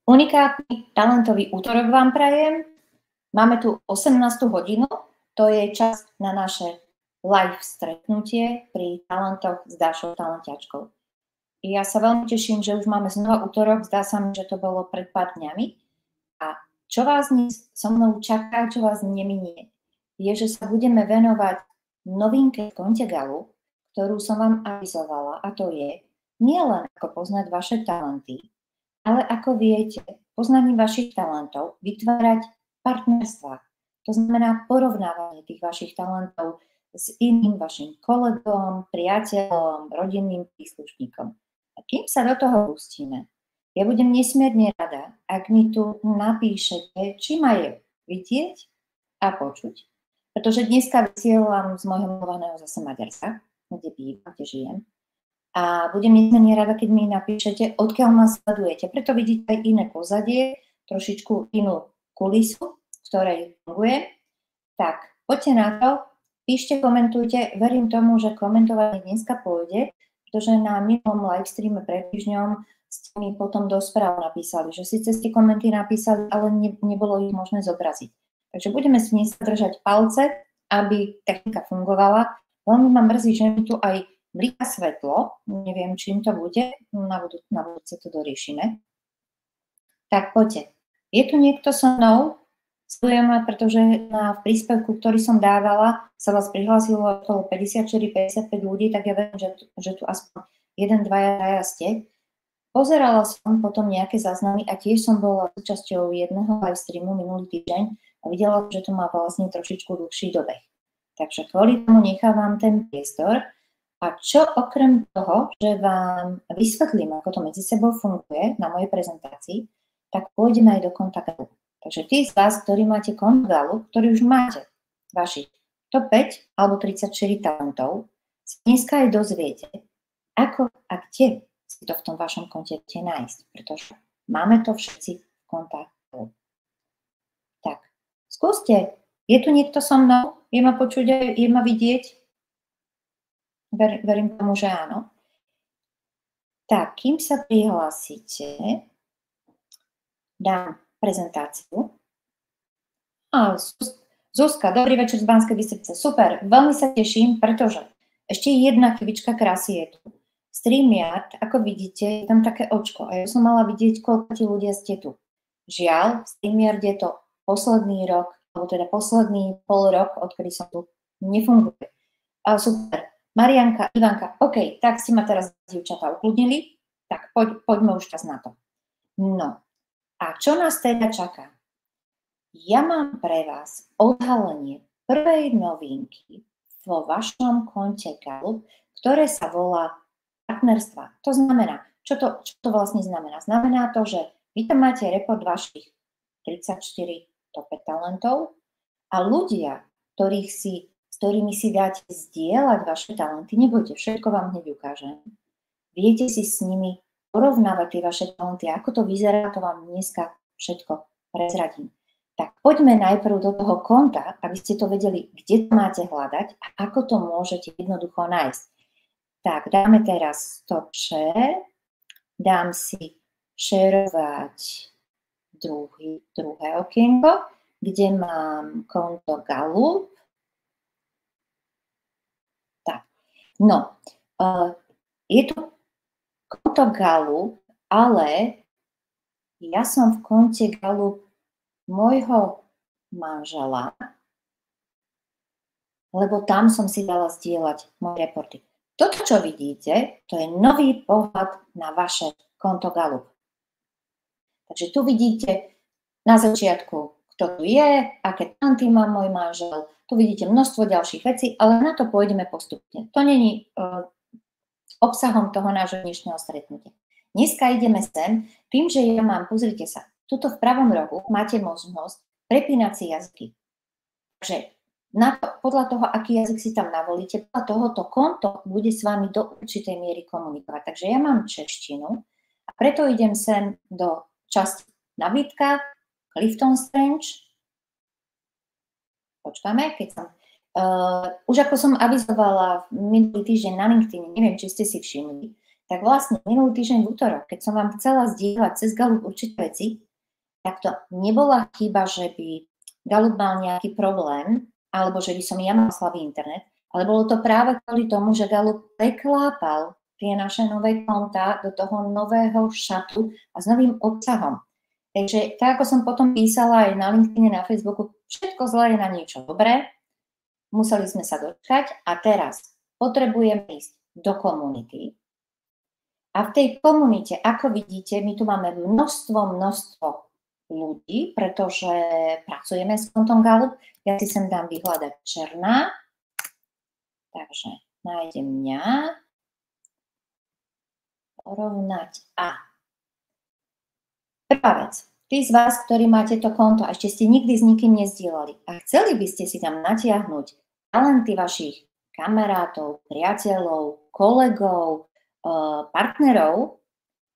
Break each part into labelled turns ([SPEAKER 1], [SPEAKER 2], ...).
[SPEAKER 1] Unikátny talentový útorok vám prajem. Máme tu 18. hodinu, to je čas na naše live stretnutie pri talentoch s Dášou Talentiačkou. Ja sa veľmi teším, že už máme znova útorok, zdá sa mi, že to bolo pred pár dňami. A čo vás dnes so mnou čaká, čo vás neminie, je, že sa budeme venovať novinke v konte Gallup, ktorú som vám avizovala, a to je nielen ako poznať vaše talenty, ale ako viete, poznaním vašich talentov vytvárať partnerstva. To znamená porovnávanie tých vašich talentov s iným vašim kolegom, priateľom, rodinným príslušníkom. A kým sa do toho pustíme, ja budem nesmierne rada, ak mi tu napíšete, či ma je vidieť a počuť, pretože dneska vysielam z môjho milovaného zase Maďarska, kde bývam, kde žijem. A budem nesmierne rada, keď mi napíšete, odkiaľ ma sledujete. Preto vidíte aj iné pozadie, trošičku inú kulisu, v ktorej funguje. Tak, poďte na to, píšte, komentujte. Verím tomu, že komentovanie dneska pôjde, pretože na minulom livestreame pred týždňom ste mi potom do správ napísali, že síce ste komenty napísali, ale nebolo ich možné zobraziť. Takže budeme si dnes držať palce, aby technika fungovala. Veľmi ma mrzí, že mi tu aj blíka svetlo, neviem, čím to bude, na budúce to doriešime. Tak poďte. Je tu niekto so mnou? Sledujem ma, pretože v príspevku, ktorý som dávala, sa vás prihlásilo okolo 54-55 ľudí, tak ja viem, že tu aspoň 1, 2 ste. Pozerala som potom nejaké záznamy a tiež som bola súčasťou jedného live streamu minulý týždeň a videla, že to má vlastne trošičku dlhší dobeh. Takže kvôli tomu nechávam ten priestor. A čo okrem toho, že vám vysvetlím, ako to medzi sebou funguje na mojej prezentácii, tak pôjdeme aj do konta Gallup. Takže tí z vás, ktorí máte konto Gallup, ktorí už máte vašich top 5 alebo 34 talentov, sa dneska aj dozviete, ako a kde si to v tom vašom konte viete nájsť, pretože máme to všetci v kontách Gallup. Tak, skúste. Je tu niekto so mnou? Je ma počuť, je ma vidieť? Verím tomu, že áno. Tak, kým sa prihlásite, dám prezentáciu. Zuzka, dobrý večer z Banskej Bystrice. Super, veľmi sa teším, pretože ešte jedna chybička krásy je tu. StreamYard, ako vidíte, je tam také očko a ja som mala vidieť, koľko ti ľudia ste tu. Žiaľ, StreamYard je to posledný rok, alebo teda posledný pol rok, odkedy som tu, nefunguje. Ale super. Marianka, Ivanka, OK, tak ste ma teraz dievčatá ukludnili, tak poďme už čas na to. No, a čo nás teda čaká? Ja mám pre vás odhalenie prvej novinky vo vašom konte Gallup, ktoré sa volá partnerstva. To znamená, čo to vlastne znamená? Znamená to, že vy tam máte report vašich 34 top talentov a ľudia, s ktorými si dáte zdieľať vaše talenty, nebojte, všetko vám hneď ukážem. Viete si s nimi porovnávať tie vaše talenty, ako to vyzerá, to vám dneska všetko prezradím. Tak poďme najprv do toho konta, aby ste to vedeli, kde to máte hľadať a ako to môžete jednoducho nájsť. Tak, dáme teraz stop share, dám si šerovať druhé okienko, kde mám konto Gallup. No, je tu konto Gallup, ale ja som v konte Gallup môjho manžela, lebo tam som si dala zdieľať moje reporty. Toto, čo vidíte, to je nový pohľad na vaše konto Gallup. Takže tu vidíte na začiatku, kto tu je, aké talenty má môj manžel. Tu vidíte množstvo ďalších vecí, ale na to pôjdeme postupne. To není obsahom toho nášho dnešného stretnutia. Dneska ideme sem, tým, že ja mám, pozrite sa, tuto v pravom rohu máte možnosť prepínať si jazyky. Takže podľa toho, aký jazyk si tam navolíte, podľa tohoto konto bude s vami do určitej miery komunikovať. Takže ja mám češtinu a preto idem sem do časti nabídka, Clifton Strange. Počkáme, keď som... už ako som avizovala minulý týždeň na LinkedIn, neviem, či ste si všimli, tak vlastne minulý týždeň v útorok, keď som vám chcela zdieľať cez Galup určité veci, tak to nebola chyba, že by Galup mal nejaký problém, alebo že by som ja mal slabý internet, ale bolo to práve kvôli tomu, že Galup preklápal tie naše nové kontá do toho nového šatu a s novým obsahom. Takže tak, ako som potom písala aj na LinkedIn, na Facebooku, všetko zlé je na niečo dobré, museli sme sa dočkať a teraz potrebujeme ísť do komunity. A v tej komunite, ako vidíte, my tu máme množstvo ľudí, pretože pracujeme s kontom Galup. Ja si sem dám vyhľadať černá. Takže nájdem mňa. Porovnať a. Prvá vec. Tí z vás, ktorí máte to konto a ešte ste nikdy s nikým nezdielali a chceli by ste si tam natiahnuť talenty vašich kamarátov, priateľov, kolegov, partnerov,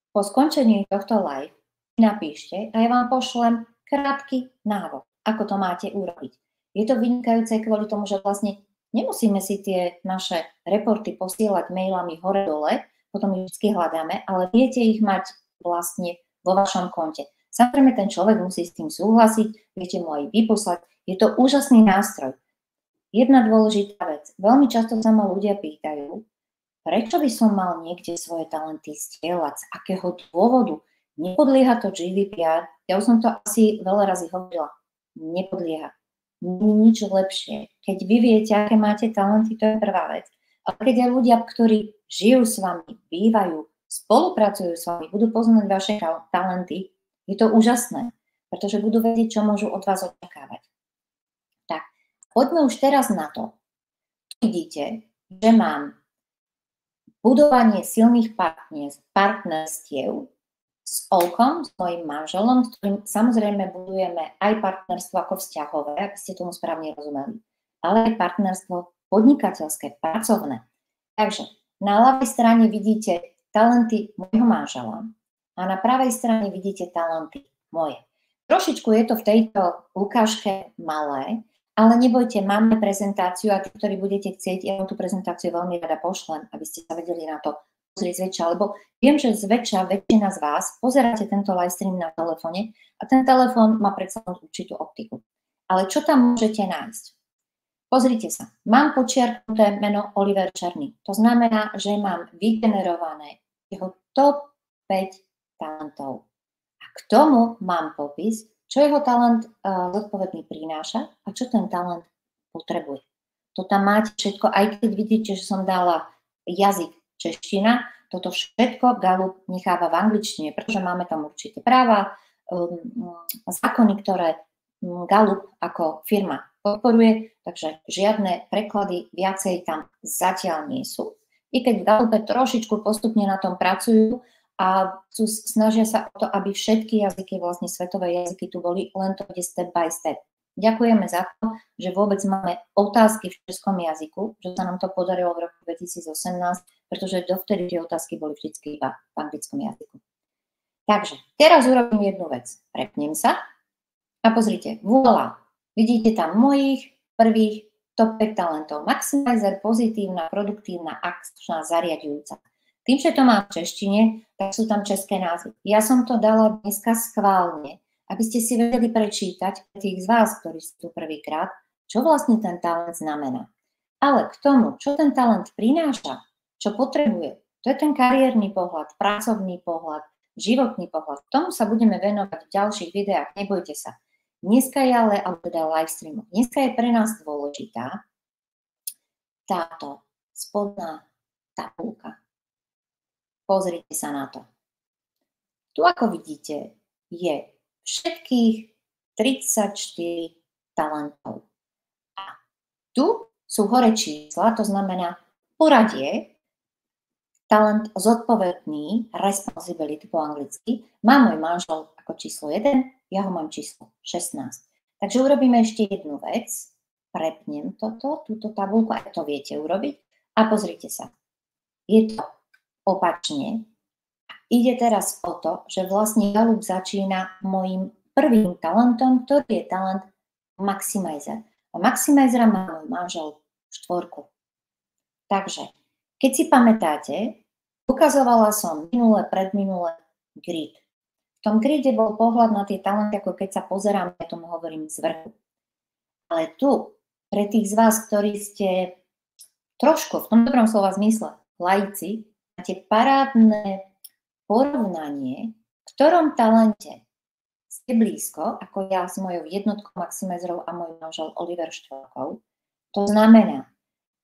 [SPEAKER 1] po skončení tohto live napíšte a ja vám pošlem krátky návod, ako to máte urobiť. Je to vynikajúce kvôli tomu, že vlastne nemusíme si tie naše reporty posielať mailami hore-dole, potom ich vždy hľadáme, ale viete ich mať vlastne vo vašom konte. Samozrejme, ten človek musí s tým súhlasiť, viete mu aj vyposlať. Je to úžasný nástroj. Jedna dôležitá vec. Veľmi často sa ma ľudia pýtajú, prečo by som mal niekde svoje talenty zdieľať, z akého dôvodu. Nepodlieha to GDPR. Ja už som to asi veľa razy hovorila. Nepodlieha. Nie nič lepšie. Keď vy viete, aké máte talenty, to je prvá vec. Ale keď aj ľudia, ktorí žijú s vami, bývajú, spolupracujú s vami, budú poznať vaše talenty, je to úžasné, pretože budú vedieť, čo môžu od vás očakávať. Tak, poďme už teraz na to. Tu vidíte, že mám budovanie silných partnerstiev s Olkom, s mojím manželom, s ktorým samozrejme budujeme aj partnerstvo ako vzťahové, ak ste tomu správne rozumeli, ale aj partnerstvo podnikateľské, pracovné. Takže na ľavej strane vidíte talenty môjho manžela a na pravej strane vidíte talenty moje. Trošičku je to v tejto ukážke malé, ale nebojte, máme prezentáciu a tí, ktorí budete chcieť, ja vám tú prezentáciu veľmi rada pošlem, aby ste sa vedeli na to pozrieť zväčša, lebo viem, že zväčša väčšina z vás pozeráte tento livestream na telefóne a ten telefón má predsa určitú optiku. Ale čo tam môžete nájsť? Pozrite sa, mám počiarknuté meno Oliver Černý. To znamená, že mám vygenerované jeho top 5 talentov. A k tomu mám popis, čo jeho talent zodpovedný prináša a čo ten talent potrebuje. To tam máte všetko, aj keď vidíte, že som dala jazyk čeština, toto všetko Galup necháva v angličtine, pretože máme tam určité práva, zákony, ktoré Galup ako firma podporuje, takže žiadne preklady viacej tam zatiaľ nie sú. I keď v Galupe trošičku postupne na tom pracujú a snažia sa o to, aby všetky jazyky, vlastne svetové jazyky tu boli, len to ide step by step. Ďakujeme za to, že vôbec máme otázky v českom jazyku, že sa nám to podarilo v roku 2018, pretože dovtedy tie otázky boli vždy iba v anglickom jazyku. Takže teraz urobím jednu vec. Prepnem sa a pozrite, voilà. Vidíte tam mojich prvých top 5 talentov. Maximizer, pozitívna, produktívna, akčná, zariadujúca. Tým, že to mám v češtine, tak sú tam české názvy. Ja som to dala dneska schválne, aby ste si vedeli prečítať pre tých z vás, ktorí sú tu prvýkrát, čo vlastne ten talent znamená. Ale k tomu, čo ten talent prináša, čo potrebuje, to je ten kariérny pohľad, pracovný pohľad, životný pohľad. Tomu sa budeme venovať v ďalších videách, nebojte sa. Dneska je ale, alebo teda live streamu, dneska je pre nás dôležitá táto spodná tabuľka. Pozrite sa na to. Tu, ako vidíte, je všetkých 34 talentov. A tu sú hore čísla, to znamená poradie, talent zodpovedný, responsibility po anglicky, má môj manžel ako číslo 1, ja ho mám číslo 16. Takže urobíme ešte jednu vec, prepnem túto tabuľku, ak to viete urobiť a pozrite sa. Je to opačne. Ide teraz o to, že vlastne Galup začína mojím prvým talentom, ktorý je talent Maximizer. A Maximizera má môj manžel 4. Takže, keď si pamätáte, Ukazovala som predminule grid. V tom gride bol pohľad na tie talenty, ako keď sa pozerám, ja tomu hovorím z vrchu. Ale tu, pre tých z vás, ktorí ste trošku, v tom dobrom slova zmysle, laici, máte parádne porovnanie, v ktorom talente ste blízko, ako ja s mojou jednotkou maximizerov a môj manžel Oliver Štvorkov. To znamená,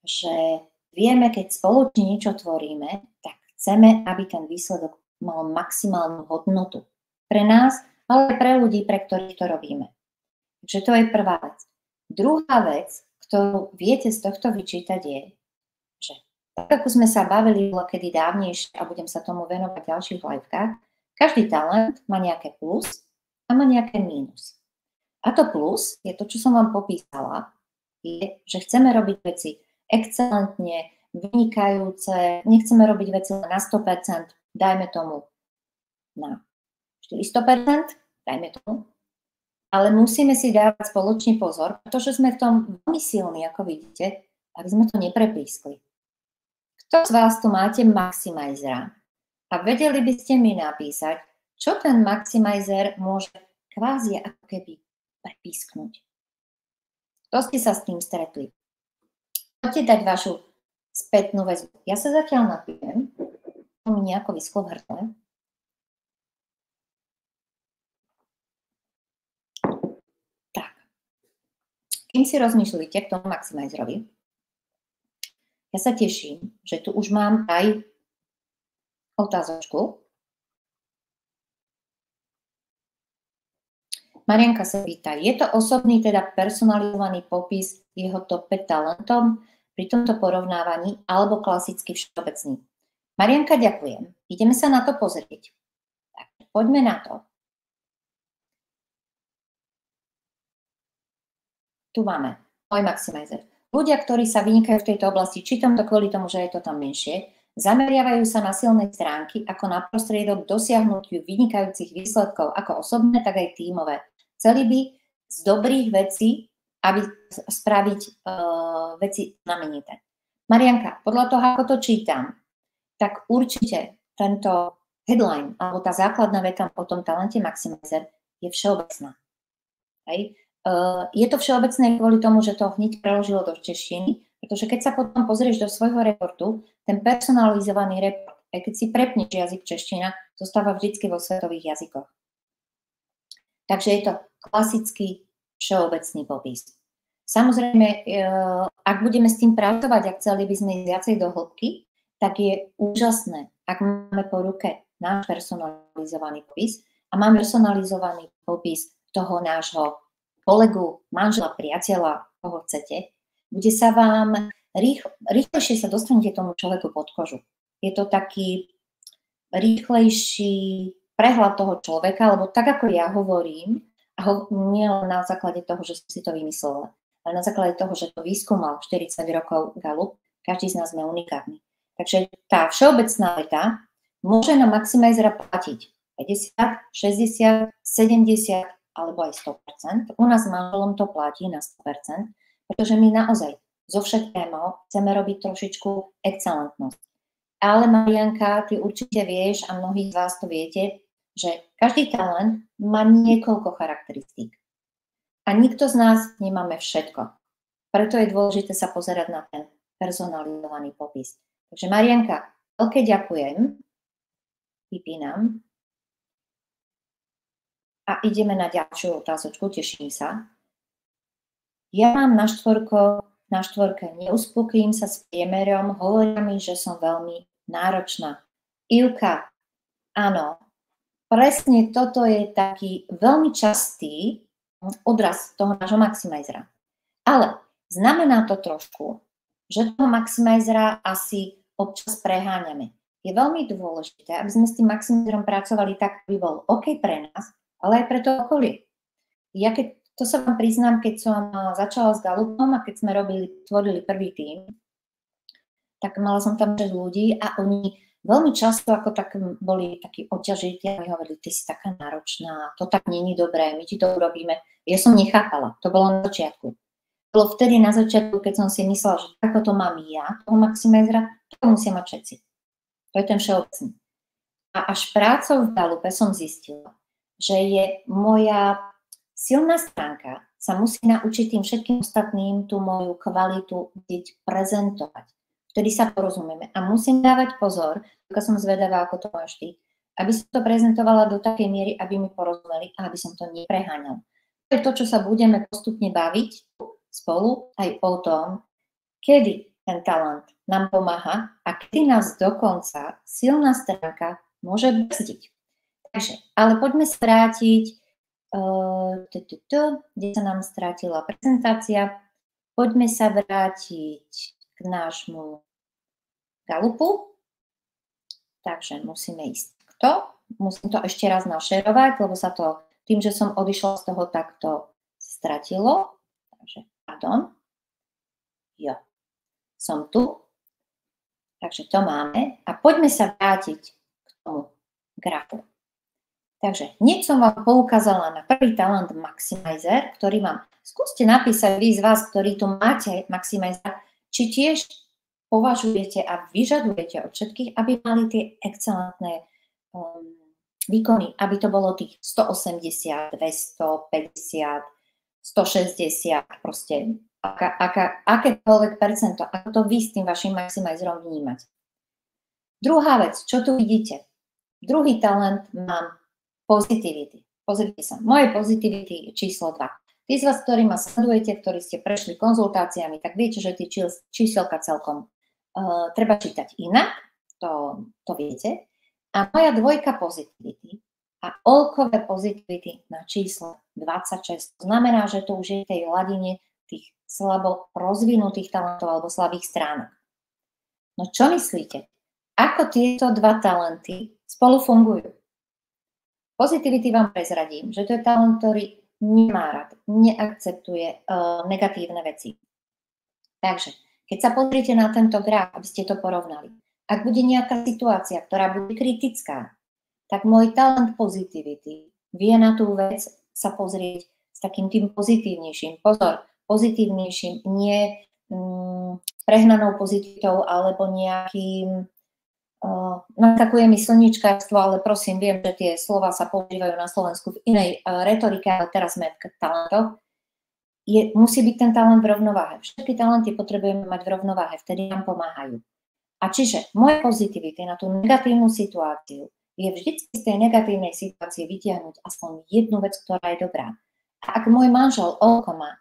[SPEAKER 1] že vieme, keď spoločne niečo tvoríme, tak chceme, aby ten výsledok mal maximálnu hodnotu pre nás, ale aj pre ľudí, pre ktorých to robíme. Takže to je prvá vec. Druhá vec, ktorú viete z tohto vyčítať, je, že tak ako sme sa bavili kedy dávnejšie a budem sa tomu venovať v ďalších livekách, každý talent má nejaké plus a má nejaké mínus. A to plus je to, čo som vám popísala, je, že chceme robiť veci excelentne, vynikajúce, nechceme robiť veci na 100%, dajme tomu na 400%, dajme tomu, ale musíme si dávať spoločný pozor, pretože sme v tom veľmi silní, ako vidíte, aby sme to neprepískli. Kto z vás tu máte maximizera a vedeli by ste mi napísať, čo ten maximizer môže kvázi ako keby prepísknuť? To ste sa s tým stretli. Poďte dať vašu spätnú väzbu. Ja sa zatiaľ napijem, to mi nejako vyschlo v hrdle. Tak. Kým si rozmýšľujte k tomu maximizerovi, ja sa teším, že tu už mám aj otázočku. Marianka sa pýta, je to osobný, teda personalizovaný popis jeho top 5 talentom pri tomto porovnávaní alebo klasicky všeobecný? Marianka, ďakujem. Ideme sa na to pozrieť. Tak, poďme na to. Tu máme môj maximizer. Ľudia, ktorí sa vynikajú v tejto oblasti, čítam to kvôli tomu, že je to tam menšie, zameriavajú sa na silné stránky ako na prostriedok dosiahnutiu vynikajúcich výsledkov ako osobné, tak aj tímové. Chceli by z dobrých vecí, aby spraviť veci znamenité. Marianka, podľa toho, ako to čítam, tak určite tento headline, alebo tá základná veta o tom talente maximizer je všeobecná. Hej. Je to všeobecné kvôli tomu, že to hneď preložilo do češtiny, pretože keď sa potom pozrieš do svojho reportu, ten personalizovaný report, aj keď si prepneš jazyk čeština, zostáva vždycky vo svetových jazykoch. Takže je to klasický všeobecný popis. Samozrejme, ak budeme s tým pracovať a chceli by sme ísť viacej do hĺbky, tak je úžasné, ak máme po ruke náš personalizovaný popis a máme personalizovaný popis toho nášho kolegu, manžela, priateľa, koho chcete, kde sa vám rýchlejšie sa dostanete tomu človeku pod kožu. Je to taký rýchlejší prehľad toho človeka, lebo tak, ako ja hovorím, a nie len na základe toho, že som si to vymyslela, ale na základe toho, že to výskúmal 40 rokov Gallup, každý z nás sme unikátny. Takže tá všeobecná veta môže na maximizera platiť 50, 60, 70 alebo aj 100%. U nás s manželom to platí na 100%, pretože my naozaj zo všetkého chceme robiť trošičku excelentnosť. Ale Marianka, ty určite vieš a mnohí z vás to viete, že každý talent má niekoľko charakteristík. A nikto z nás nemáme všetko. Preto je dôležité sa pozerať na ten personalizovaný popis. Takže Marianka, veľké ďakujem. Vypínam. A ideme na ďalšiu otázočku, teším sa. Ja mám na štvorke neuspokojím sa s priemerom, hovoria mi, že som veľmi náročná. Ivka, áno, presne toto je taký veľmi častý odraz toho nášho maximizera. Ale znamená to trošku, že toho maximizera asi občas preháňame. Je veľmi dôležité, aby sme s tým maximizerom pracovali tak, aby bol OK pre nás, ale aj pre to okolie. Ja to sa vám priznám, keď som začala s Gallupom a keď sme tvorili prvý tím, tak mala som tam 6 ľudí a oni veľmi často ako tak boli takí odťažití a mi hovorili, ty si taká náročná, to tak není dobré, my ti to urobíme. Ja som nechápala, to bolo na začiatku. Bolo vtedy na začiatku, keď som si myslela, že ako to mám ja, toho maximizera, to musia mať všetci. To je ten všeobecný. A až prácou v Galupe som zistila, že je moja silná stránka sa musí naučiť tým všetkým ostatným tú moju kvalitu prezentovať. Vtedy sa porozumieme. A musím dávať pozor, ako som zvedavá, ako to máš ty, aby som to prezentovala do takej miery, aby mi porozumeli a aby som to nepreháňal. To je to, čo sa budeme postupne baviť spolu aj o tom, kedy ten talent nám pomáha a kedy nás dokonca silná stránka môže brzdiť. Takže, ale poďme vrátiť, kde sa nám strátila prezentácia, poďme sa vrátiť k nášmu Galupu. Takže musíme ísť takto. Musím to ešte raz našerovať, lebo sa to tým, že som odišla z toho, takto stratilo. Takže, pardon. Jo, som tu. Takže to máme. A poďme sa vrátiť k tomu grafu. Takže hneď som vám poukázala na prvý talent Maximizer, ktorý mám. Skúste napísať vy z vás, ktorí tu máte Maximizer, či tiež považujete a vyžadujete od všetkých, aby mali tie excelentné výkony, aby to bolo tých 180, 250, 160, proste akékoľvek percento, ako to vy s tým vašim maximizerom vnímať. Druhá vec, čo tu vidíte? Druhý talent mám positivity. Pozrite sa, moje positivity je číslo 2. Tí z vás, ktorí ma sledujete, ktorí ste prešli konzultáciami, tak viete, že tie číselka celkom treba čítať inak, to viete. A moja dvojka positivity a olkové positivity na číslo 26. To znamená, že to už je v tej hladine tých slabo rozvinutých talentov alebo slabých stránok. No čo myslíte? Ako tieto dva talenty spolu fungujú? Positivity vám prezradím, že to je talent, ktorý nemá rád, neakceptuje negatívne veci. Takže, keď sa pozriete na tento graf, aby ste to porovnali, ak bude nejaká situácia, ktorá bude kritická, tak môj talent positivity vie na tú vec sa pozrieť s takým tým pozitívnejším. Pozor, pozitívnejším, nie prehnanou pozitivitou alebo nejakým natakuje mi slničkárstvo, ale prosím, viem, že tie slova sa používajú na Slovensku v inej retorike, ale teraz sme v talentoch. Musí byť ten talent v rovnováhe. Všetky talenty potrebujeme mať v rovnováhe, vtedy nám pomáhajú. A čiže moje pozitivity na tú negatívnu situáciu je vždy z tej negatívnej situácie vytiahnuť aspoň jednu vec, ktorá je dobrá. A ak môj manžel Olko má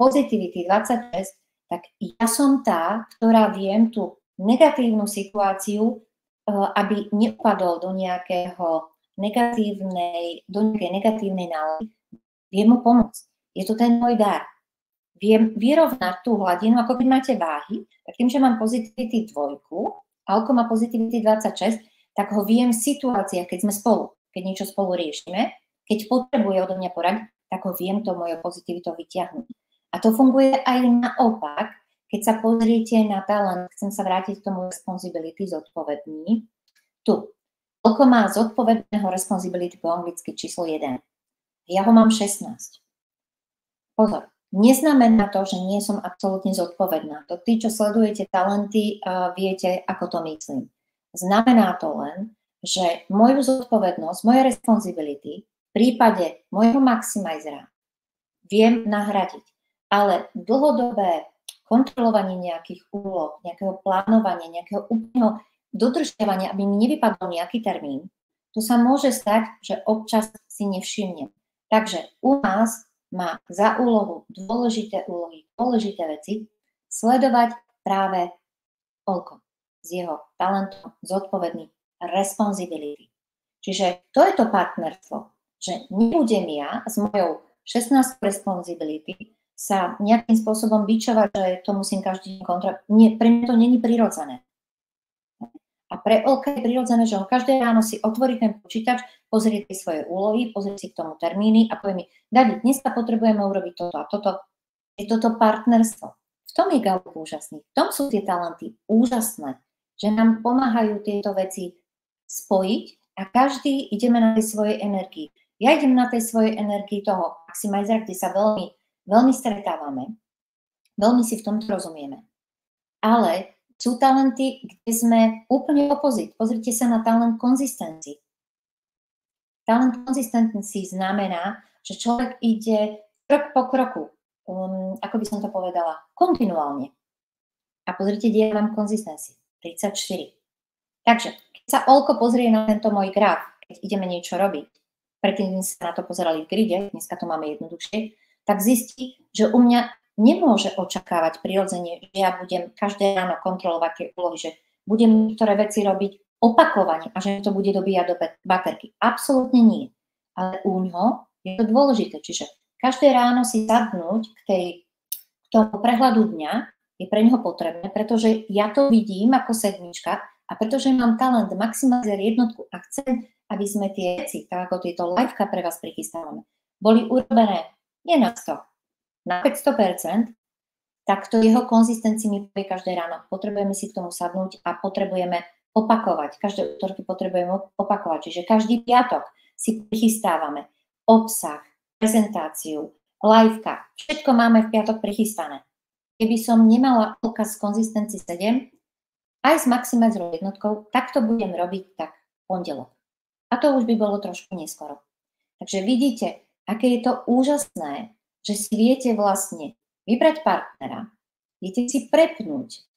[SPEAKER 1] positivity 26, tak ja som tá, ktorá viem tú negatívnu situáciu, aby neupadol do nejakej negatívnej nálady, viem mu pomôcť. Je to ten môj dar. Viem vyrovnať tú hladinu, ako keď máte váhy, tak tým, že mám pozitivity 2, Alko má pozitivity 26, tak ho viem v situáciách, keď sme spolu, keď niečo spolu riešime, keď potrebuje odo mňa poradiť, tak ho viem to moje pozitivitou vyťahnuť. A to funguje aj naopak, keď sa pozriete na talent, chcem sa vrátiť k tomu responsibility, zodpovedný. Tu. Koľko má zodpovedného responsibility po anglicky číslo 1? Ja ho mám 16. Pozor, neznamená to, že nie som absolútne zodpovedná. To tí, čo sledujete talenty, viete, ako to myslím. Znamená to len, že moju zodpovednosť, moje responsibility v prípade môjho maximizera viem nahradiť. Ale dlhodobé kontrolovanie nejakých úloh, nejakého plánovania, nejakého úplného dodržiavania, aby mi nevypadol nejaký termín, to sa môže stať, že občas si nevšimnem. Takže u nás má za úlohu dôležité úlohy, dôležité veci sledovať práve Olko s jeho talentom zodpovedný responsibility. Čiže to je to partnerstvo, že nebudem ja s mojou 16 responsibility sa nejakým spôsobom bičovať, že to musím každý deň kontrolovať. Pre mňa to není prirodzené. A pre Olka je prirodzené, že on každé ráno si otvorí ten počítač, pozrie si svoje úlohy, pozrie si k tomu termíny a povie mi, Dadi, dneska potrebujeme urobiť toto a toto. Je toto partnerstvo. V tom je Galup úžasný. V tom sú tie talenty úžasné, že nám pomáhajú tieto veci spojiť a každý ideme na tej svojej energii. Ja idem na tej svojej energii toho maximizera, kde sa veľmi stretávame, veľmi si v tomto rozumieme. Ale Sú talenty, kde sme úplne opozit. Pozrite sa na talent konzistencii. Talent konzistencii znamená, že človek ide krok po kroku, ako by som to povedala, kontinuálne. A pozrite, kde ja mám konzistenciu. 34. Takže, keď sa Olko pozrie na tento môj graf, keď ideme niečo robiť, predtým sme sa na to pozerali v gride, dneska to máme jednoduchšie, tak zistí, že u mňa nemôže očakávať prirodzene, že ja budem každé ráno kontrolovať tie úlohy, že budem niektoré veci robiť opakovane a že to bude dobíjať do baterky. Absolútne nie. Ale u ňoho je to dôležité. Čiže každé ráno si sadnúť k tomu prehľadu dňa je pre neho potrebné, pretože ja to vidím ako sedmička a pretože mám talent maximalizovať jednotku a chcem, aby sme tie veci, tak ako tieto liveka pre vás prichystávame, boli urobené nie na 100, na 500%, tak to jeho konzistencii mi povie každé ráno. Potrebujeme si k tomu sadnúť a potrebujeme opakovať. Každé útorky potrebujeme opakovať. Čiže každý piatok si prichystávame obsah, prezentáciu, liveka. Všetko máme v piatok prichystané. Keby som nemala odkaz z konzistencii 7, aj s maximalizovanou jednotkou, tak to budem robiť tak pondelok. A to už by bolo trošku neskoro. Takže vidíte, aké je to úžasné, že si viete vlastne vybrať partnera, viete si prepnúť.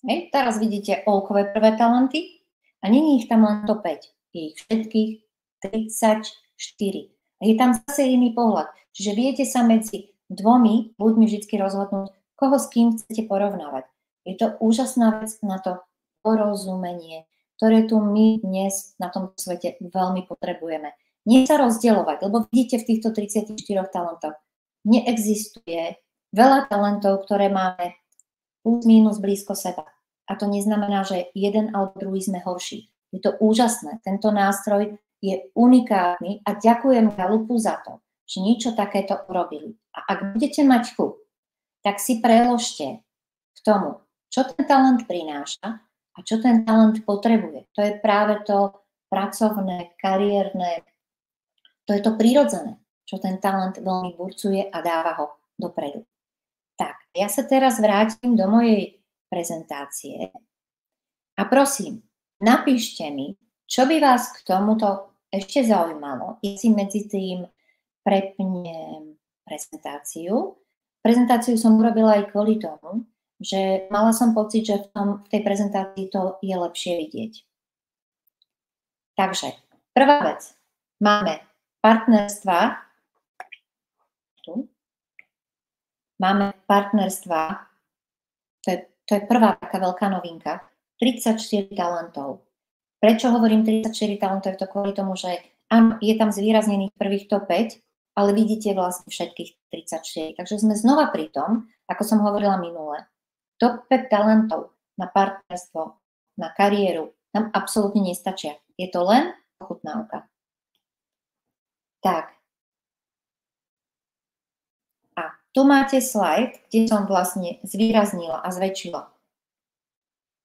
[SPEAKER 1] Hej, teraz vidíte Olkové prvé talenty a není ich tam len to 5, je ich všetkých 34. A je tam zase iný pohľad. Čiže viete sa medzi dvomi ľuďmi vždy rozhodnúť, koho s kým chcete porovnávať. Je to úžasná vec na to porozumenie, ktoré tu my dnes na tomto svete veľmi potrebujeme. Nie sa rozdielovať, lebo vidíte v týchto 34 talentoch neexistuje veľa talentov, ktoré máme plus minus blízko seba. A to neznamená, že jeden alebo druhý sme horší. Je to úžasné. Tento nástroj je unikátny a ďakujem Galupu za to, že niečo takéto urobili. A ak budete mať chuť, tak si preložte k tomu, čo ten talent prináša a čo ten talent potrebuje. To je práve to pracovné, kariérne, to je to prirodzené, čo ten talent veľmi burcuje a dáva ho dopredu. Tak, ja sa teraz vrátim do mojej prezentácie a prosím, napíšte mi, čo by vás k tomuto ešte zaujímalo. Ja si medzi tým prepnem prezentáciu. Prezentáciu som urobila aj kvôli tomu, že mala som pocit, že v tej prezentácii to je lepšie vidieť. Takže, prvá vec. Máme partnerstva. Tu. Máme partnerstva. To je prvá taká veľká novinka. 34 talentov. Prečo hovorím 34 talentov? Je to kvôli tomu, že áno, je tam zvýraznených prvých top 5, ale vidíte vlastne všetkých 34. Takže sme znova pri tom, ako som hovorila minule. Top 5 talentov na partnerstvo, na kariéru nám absolútne nestačia. Je to len ochutnávka. Tak. A tu máte slajd, kde som vlastne zvýraznila a zväčšila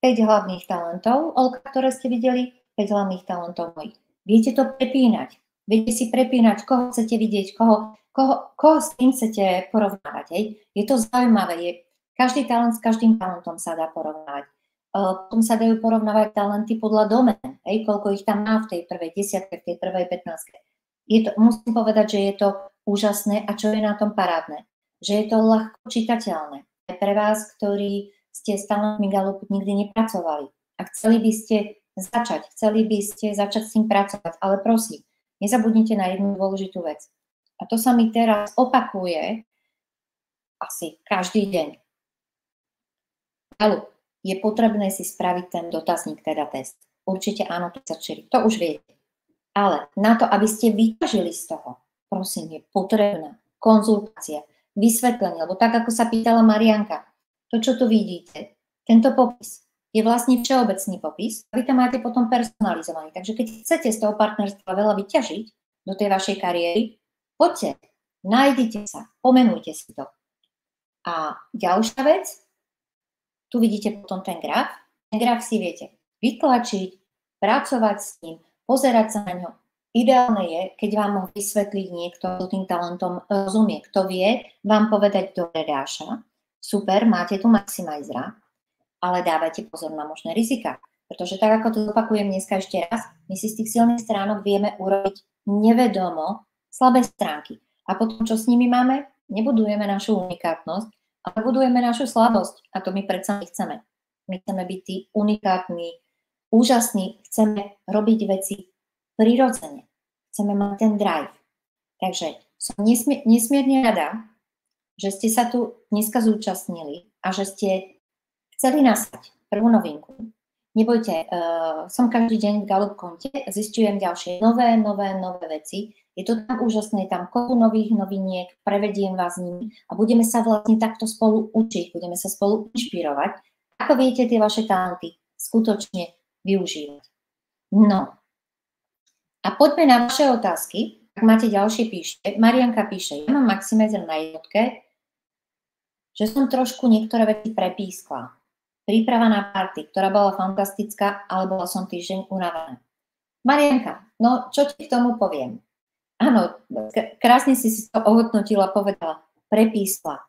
[SPEAKER 1] 5 hlavných talentov, Olka, ktoré ste videli, 5 hlavných talentov mojich. Viete to prepínať. Viete si prepínať, koho chcete vidieť, koho s tým chcete porovnávať. Hej. Je to zaujímavé. Každý talent s každým talentom sa dá porovnávať. Potom sa dajú porovnávať talenty podľa domén. Hej, koľko ich tam má v tej prvej 10, v tej prvej 15. Musím povedať, že je to úžasné a čo je na tom parádne. Že je to ľahko čitateľné. Aj pre vás, ktorí ste s talentmi Galupu nikdy nepracovali a chceli by ste začať s tým pracovať. Ale prosím, nezabudnite na jednu dôležitú vec. A to sa mi teraz opakuje asi každý deň. Galup, je potrebné si spraviť ten dotazník, teda test. Určite áno, 34, to už viete. Ale na to, aby ste vyťažili z toho, prosím, je potrebná konzultácia, vysvetlenie, lebo tak, ako sa pýtala Marianka, to, čo tu vidíte, tento popis je vlastne všeobecný popis a vy tam máte potom personalizovaný. Takže keď chcete z toho partnerstva veľa vyťažiť do tej vašej kariéry, poďte, nájdite sa, pomenujte si to. A ďalšia vec, tu vidíte potom ten graf. Ten graf si viete vytlačiť, pracovať s ním, pozerať sa na ňo. Ideálne je, keď vám ho vysvetlí niekto, kto tým talentom rozumie. Kto vie vám povedať, dobre Dáša, super, máte tu maximizera. ale dávajte pozor na možné rizika. Pretože tak, ako to opakujem dneska ešte raz, my si z tých silných stránok vieme urobiť nevedomo slabé stránky. A potom, čo s nimi máme? Nebudujeme našu unikátnosť, ale budujeme našu slabosť. A to my predsa nechceme. My chceme byť tí unikátni, úžasní, chceme robiť veci prirodzene. Chceme mať ten drive. Takže som nesmierne rada, že ste sa tu dneska zúčastnili a že ste chceli nasať prvú novinku. Nebojte, som každý deň v Gallup konte, zistujem ďalšie nové veci. Je to tam úžasné, tam kopu nových noviniek, prevediem vás s nimi a budeme sa vlastne takto spolu učiť, budeme sa spolu inšpirovať. Ako viete tie vaše talenty skutočne využívať. No. A poďme na vaše otázky. Ak máte ďalšie, píšte. Marianka píše, ja mám maximizer na jednotke, že som trošku niektoré veci prepískla. Príprava na party, ktorá bola fantastická, ale bola som týždeň unavená. Marianka, no čo ti k tomu poviem? Áno, krásne si to ohodnotila, povedala, prepískla.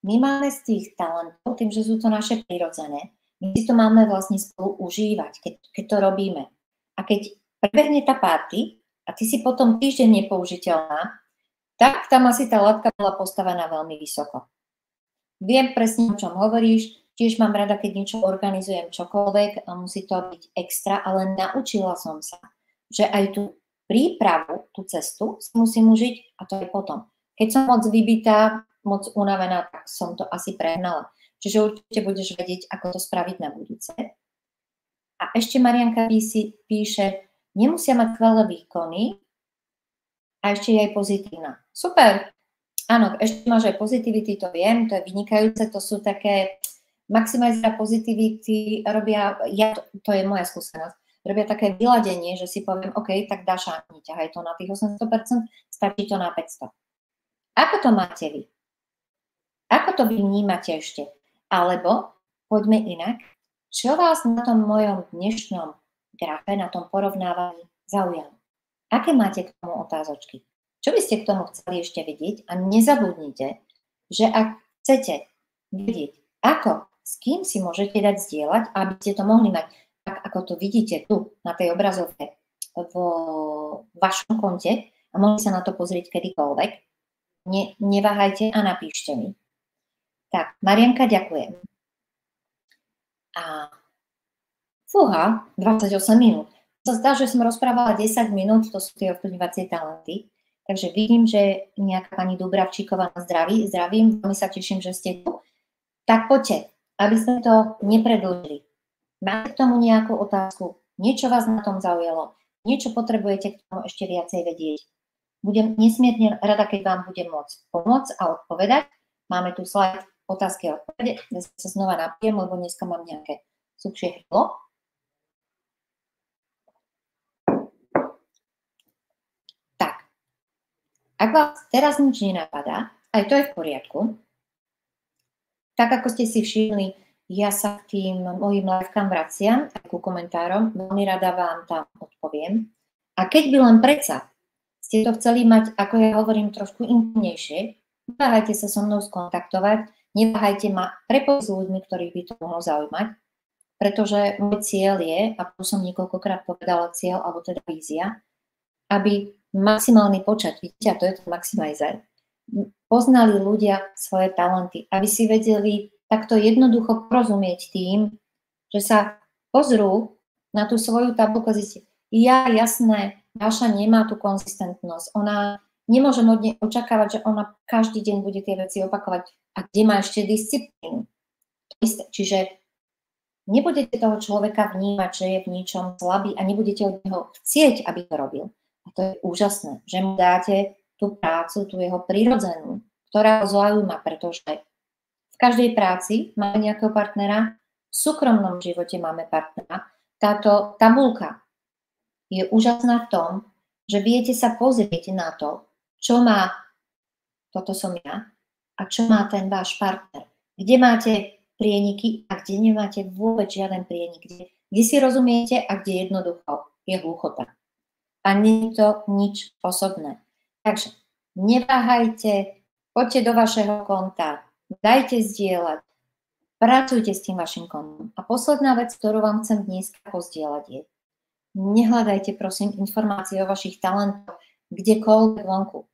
[SPEAKER 1] My máme z tých talentov, tým, že sú to naše prirodzené, my si to máme vlastne spolu užívať, keď to robíme. A keď prebehne tá party a ty si potom týždeň nepoužiteľná, tak tam asi tá latka bola postavená veľmi vysoko. Viem presne, o čom hovoríš, tiež mám rada, keď niečo organizujem čokoľvek a musí to byť extra, ale naučila som sa, že aj tú prípravu, tú cestu si musím užiť a to je potom. Keď som moc vybitá, moc unavená, tak som to asi prehnala. Čiže určite budeš vedieť, ako to spraviť na budúce. A ešte Marianka píše, nemusia mať skvelé výkony a ešte je aj pozitívna. Super! Áno, ešte máš aj pozitivity, to viem, to je vynikajúce, to sú také maximizera pozitivity, robia, to je moja skúsenosť, robia také vyladenie, že si poviem, OK, tak Dáša, neťahaj to na tých 800%, stačí to na 500. Ako to máte vy? Ako to vy vnímate ešte? Alebo, poďme inak, čo vás na tom mojom dnešnom grafe, na tom porovnávaní zaujalo? Aké máte k tomu otázočky? Čo by ste k tomu chceli ešte vidieť? A nezabudnite, že ak chcete vidieť, ako, s kým si môžete dať zdieľať, aby ste to mohli mať, tak ako to vidíte tu na tej obrazovke vo vašom konte a mohli sa na to pozrieť kedykoľvek, neváhajte a napíšte mi. Tak, Marianka, ďakujem. A fúha, 28 minút. Sa zdá, že som rozprávala 10 minút, to sú tie ovplyvňovacie talenty. Takže vidím, že nejaká pani Dubravčíková na zdraví. Zdravím, veľmi sa teším, že ste tu. Tak poďte, aby sme to nepredĺžili. Máte k tomu nejakú otázku? Niečo vás na tom zaujalo? Niečo potrebujete k tomu ešte viacej vedieť? Budem nesmierne rada, keď vám budem môcť pomôcť a odpovedať. Máme tu slajd otázky a odpovede. Ja sa znova napijem, lebo dneska mám nejaké suchšie hrdlo. Ak vás teraz nič nenapadá, aj to je v poriadku, tak ako ste si všimli, ja sa k tým mojim livekám vraciam, aj ku komentárom, veľmi rada vám tam odpoviem. A keď by len predsa ste to chceli mať, ako ja hovorím, trošku intimnejšie, neváhajte sa so mnou skontaktovať, neváhajte ma prepojiť s ľuďmi, ktorých by to mohlo zaujímať, pretože môj cieľ je, a tu som niekoľkokrát povedala cieľ, alebo teda vízia, aby maximálny počet, vidíte, a to je ten maximizer, poznali ľudia svoje talenty, aby si vedeli takto jednoducho porozumieť tým, že sa pozrú na tú svoju tabuľku a zistia, jasné, Dáša nemá tú konzistentnosť, ona nemôže od nej očakávať, že ona každý deň bude tie veci opakovať a kde má ešte disciplínu. Čiže nebudete toho človeka vnímať, že je v ničom slabý a nebudete od neho chcieť, aby to robil. A to je úžasné, že mu dáte tú prácu, tú jeho prirodzenú, ktorá ho zaujíma, pretože v každej práci máme nejakého partnera, v súkromnom živote máme partnera. Táto tabuľka je úžasná v tom, že viete sa pozrieť na to, čo má, toto som ja, a čo má ten váš partner. Kde máte prieniky a kde nemáte vôbec žiaden prienik. Kde si rozumiete a kde jednoducho je hluchota. A nie je to nič osobné. Takže neváhajte, poďte do vašeho konta, dajte zdieľať, Pracujte s tým vašim kontom. A posledná vec, ktorú vám chcem dneska pozdieľať je, nehľadajte prosím informácie o vašich talentoch kdekoľvek vonku.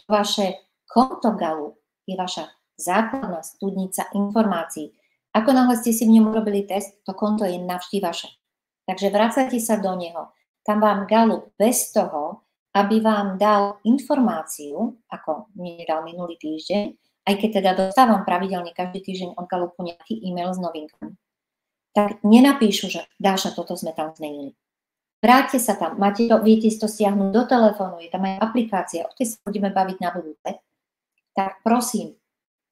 [SPEAKER 1] Vaše konto Gallup je vaša základná studnica informácií. Ako náhle ste si v ňom urobili test, to konto je navždy vaše. Takže vracajte sa do neho. Tam vám Gallup bez toho, aby vám dal informáciu, ako mi dal minulý týždeň, aj keď teda dostávam pravidelne každý týždeň od Gallupu nejaký e-mail s novinkami, tak nenapíšu, že Dáša, toto sme tam zmenili. Vráťte sa tam, viete si to stiahnuť do telefónu, je tam aj aplikácia, o tej sa budeme baviť na budúce. Tak prosím,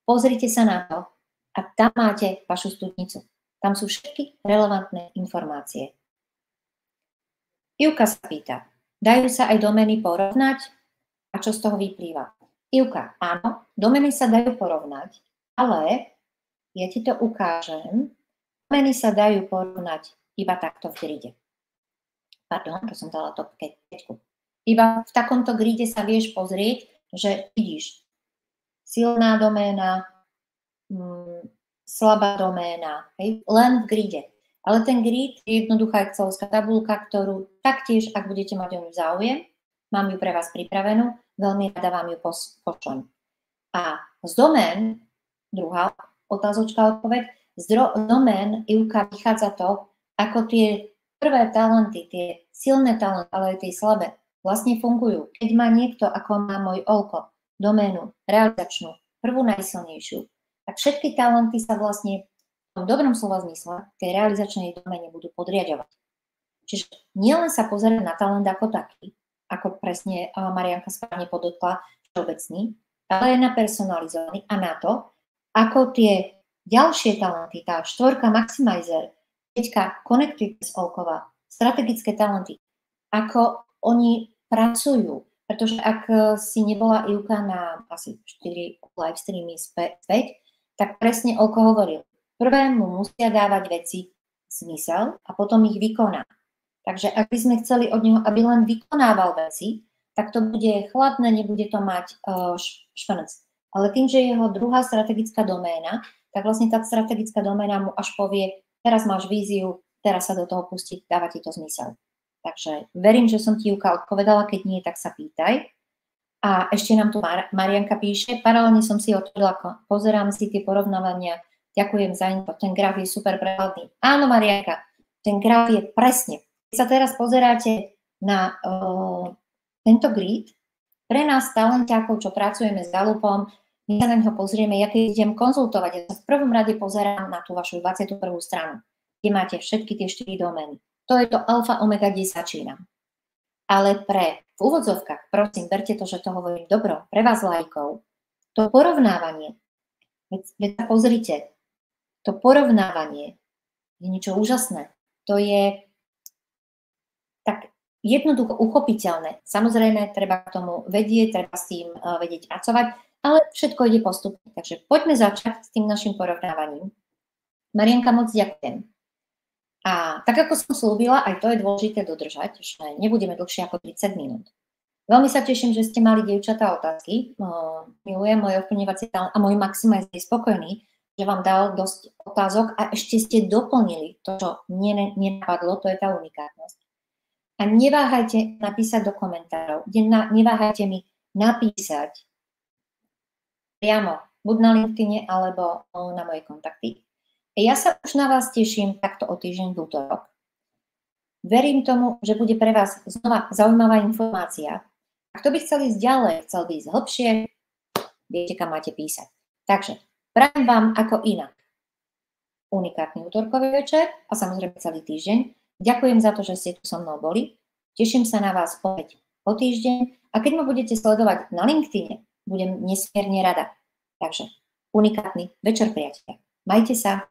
[SPEAKER 1] pozrite sa na to a tam máte vašu studnicu. Tam sú všetky relevantné informácie. Ivka sa pýta, dajú sa aj domény porovnať? A čo z toho vyplýva? Ivka, áno, domény sa dajú porovnať, ale ja ti to ukážem. Domény sa dajú porovnať iba takto v gride. Pardon, to som dala to keďku. Iba v takomto gride sa vieš pozrieť, že vidíš silná doména, slabá doména, hej, len v gride. Ale ten grid je jednoduchá excelovská tabulka, ktorú taktiež, ak budete mať o ňu záujem, mám ju pre vás pripravenú, veľmi rada vám ju pošlem. A z domén, druhá otázočka odpoveď, z domén Ivka vychádza to, ako tie prvé talenty, tie silné talenty, ale aj tie slabé, vlastne fungujú. Keď má niekto, ako má môj Olko, doménu realizačnú, prvú najsilnejšiu, tak všetky talenty sa vlastne v dobrom slova zmysle tej realizačnej doméne budú podriadovať. Čiže nielen sa pozerať na talent ako taký, ako presne Marianka správne podotkla, všeobecný, ale aj na personalizovaný a na to, ako tie ďalšie talenty, tá štvorka Maximizer, peťka Connected Olková, strategické talenty, ako oni pracujú. Pretože ak si nebola Ivka na asi 4 live streamy späť, tak presne Olko hovoril. Prvému musia dávať veci zmysel a potom ich vykoná. Takže ak by sme chceli od neho, aby len vykonával veci, tak to bude chladné, nebude to mať špenec. Ale tým, že jeho druhá strategická doména, tak vlastne tá strategická doména mu až povie, teraz máš víziu, teraz sa do toho pustiť, dáva ti to zmysel. Takže verím, že som ti Ivka odpovedala, keď nie, tak sa pýtaj. A ešte nám tu Marianka píše, paralelne som si otvorila, pozerám si tie porovnávania, ďakujem za info, ten graf je super prehľadný. Áno, Marianka, ten graf je presne. Keď sa teraz pozeráte na tento grid, pre nás talentiakov, čo pracujeme s Gallupom, my sa na neho pozrieme, ja keď idem konzultovať, ja sa v prvom rade pozerám na tú vašu 21. stranu, kde máte všetky tie 4 domény. To je to alfa, omega, kde začínam. Ale v úvodzovkách, prosím, berte to, že to hovorím dobro, pre vás laikov, to porovnávanie, veď sa pozrite, to porovnávanie je niečo úžasné. To je tak jednoducho uchopiteľné. Samozrejme, treba k tomu vedieť, treba s tým vedieť pracovať, ale všetko ide postupne. Takže poďme začať s tým našim porovnávaním. Marianka, moc ďakujem. A tak, ako som slúbila, aj to je dôležité dodržať, že nebudeme dlhšie ako 30 minút. Veľmi sa teším, že ste mali, dievčatá, otázky. Milujem moje ovplyvňovacie talent a môj Maximizer je spokojný, že vám dal dosť otázok a ešte ste doplnili to, čo mne nenapadlo, to je tá unikátnosť. A neváhajte napísať do komentárov, neváhajte mi napísať priamo, buď na LinkedIne, alebo na moje kontakty. Ja sa už na vás teším takto o týždeň v útorok. Verím tomu, že bude pre vás znova zaujímavá informácia. A kto by chcel ísť ďalej, chcel by ísť hlbšie, viete, kam máte písať. Takže prajem vám ako inak unikátny útorkový večer a samozrejme celý týždeň. Ďakujem za to, že ste tu so mnou boli. Teším sa na vás opäť o týždeň a keď ma budete sledovať na LinkedIne, budem nesmierne rada. Takže unikátny večer, priatelia. Majte sa.